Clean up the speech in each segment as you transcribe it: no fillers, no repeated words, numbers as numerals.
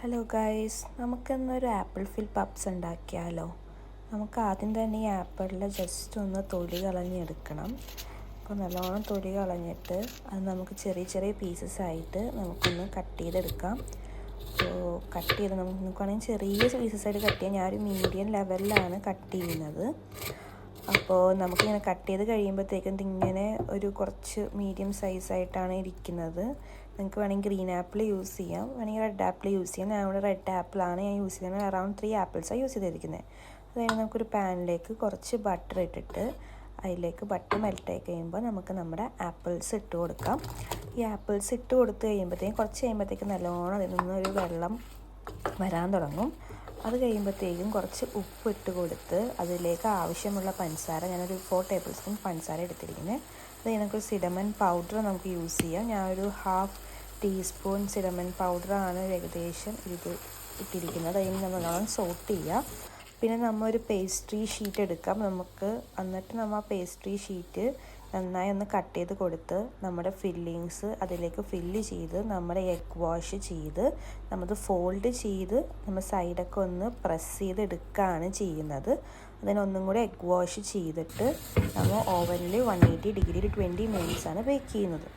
Hello guys, നമുക്കിന്നൊരു apple ഫിൽ puffs ഉണ്ടാക്കിയാലോ. നമുക്ക് ആദ്യം തന്നെ ഈ ആപ്പിളിൽ ജസ്റ്റ് ഒന്ന് തൊലി കളഞ്ഞെടുക്കണം. അപ്പോൾ നല്ലോണം തൊലി കളഞ്ഞിട്ട് അത് നമുക്ക് ചെറിയ ചെറിയ പീസസ് ആയിട്ട് നമുക്കൊന്ന് കട്ട് ചെയ്തെടുക്കാം. അപ്പോൾ കട്ട് ചെയ്ത് നമുക്ക് വേണമെങ്കിൽ ചെറിയ പീസസ് ആയിട്ട് കട്ട് ചെയ്യാം. ഞാനൊരു മീഡിയം ലെവലിലാണ് കട്ട് ചെയ്യുന്നത്. അപ്പോൾ നമുക്കിങ്ങനെ കട്ട് ചെയ്ത് കഴിയുമ്പോഴത്തേക്കും ഇതിങ്ങനെ ഒരു കുറച്ച് മീഡിയം സൈസായിട്ടാണ് ഇരിക്കുന്നത്. നിങ്ങൾക്ക് വേണമെങ്കിൽ ഗ്രീൻ ആപ്പിൾ യൂസ് ചെയ്യാം, വേണമെങ്കിൽ റെഡ് ആപ്പിൾ യൂസ് ചെയ്യാം. ഞാനിവിടെ റെഡ് ആപ്പിളാണ് ഞാൻ യൂസ് ചെയ്യുന്നത്. അറൗണ്ട് 3 ആപ്പിൾസാണ് യൂസ് ചെയ്തിരിക്കുന്നത്. അതായത് നമുക്കൊരു പാനിലേക്ക് കുറച്ച് ബട്ടർ ഇട്ടിട്ട് അതിലേക്ക് ബട്ടർ മെൽറ്റായി കഴിയുമ്പോൾ നമുക്ക് നമ്മുടെ ആപ്പിൾസ് ഇട്ട് കൊടുക്കാം. ഈ ആപ്പിൾസ് ഇട്ട് കൊടുത്ത് കഴിയുമ്പോഴത്തേക്കും കുറച്ച് കഴിയുമ്പോഴത്തേക്കും നല്ലോണം അതിൽ നിന്നൊരു വെള്ളം വരാൻ തുടങ്ങും. അത് കഴിയുമ്പോഴത്തേക്കും കുറച്ച് ഉപ്പ് ഇട്ട് കൊടുത്ത് അതിലേക്ക് ആവശ്യമുള്ള പഞ്ചസാര, ഞാനൊരു 4 ടേബിൾ സ്പൂൺ പഞ്ചസാര എടുത്തിരിക്കുന്നത്. അത് കഴിഞ്ഞൊരു സിനമൺ പൗഡർ നമുക്ക് യൂസ് ചെയ്യാം. ഞാനൊരു 1/2 ടീസ്പൂൺ സിനമൺ പൗഡറാണ് ഏകദേശം ഇത് ഇട്ടിരിക്കുന്നത്. അതിന് നല്ലോണം സോട്ട് ചെയ്യുക. പിന്നെ നമ്മൾ ഒരു പേസ്ട്രി ഷീറ്റ് എടുക്കാം നമുക്ക്. എന്നിട്ട് നമ്മൾ ആ പേസ്ട്രി ഷീറ്റ് നന്നായി ഒന്ന് കട്ട് ചെയ്ത് കൊടുത്ത് നമ്മുടെ ഫില്ലിങ്സ് അതിലേക്ക് ഫില്ല് ചെയ്ത് നമ്മുടെ എഗ് വാഷ് ചെയ്ത് നമ്മൾ ഫോൾഡ് ചെയ്ത് നമ്മൾ സൈഡൊക്കെ ഒന്ന് പ്രസ് ചെയ്ത് എടുക്കുകയാണ് ചെയ്യുന്നത്. അതിനൊന്നും കൂടെ എഗ് വാഷ് ചെയ്തിട്ട് നമ്മൾ ഓവനിൽ 180 ഡിഗ്രി 20 മിനിറ്റ്സാണ് ബേക്ക് ചെയ്യുന്നത്.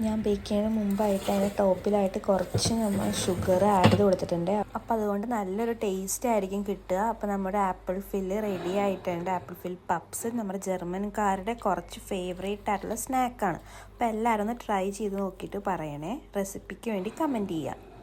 ഞാൻ ബേക്ക് ചെയ്യുന്നതിന് മുമ്പായിട്ട് അതിൻ്റെ ടോപ്പിലായിട്ട് കുറച്ച് നമ്മൾ ഷുഗർ ആഡ് ചെയ്ത് കൊടുത്തിട്ടുണ്ട്. അപ്പോൾ അതുകൊണ്ട് നല്ലൊരു ടേസ്റ്റ് ആയിരിക്കും കിട്ടുക. അപ്പോൾ നമ്മുടെ ആപ്പിൾ ഫില്ല് റെഡി ആയിട്ടുണ്ട്. ആപ്പിൾ ഫിൽ പപ്സ് നമ്മുടെ ജർമ്മൻകാരുടെ കുറച്ച് ഫേവറേറ്റ് ആയിട്ടുള്ള സ്നാക്കാണ്. അപ്പോൾ എല്ലാവരും ഒന്ന് ട്രൈ ചെയ്ത് നോക്കിയിട്ട് പറയണേ. റെസിപ്പിക്ക് വേണ്ടി കമൻറ്റ് ചെയ്യുക.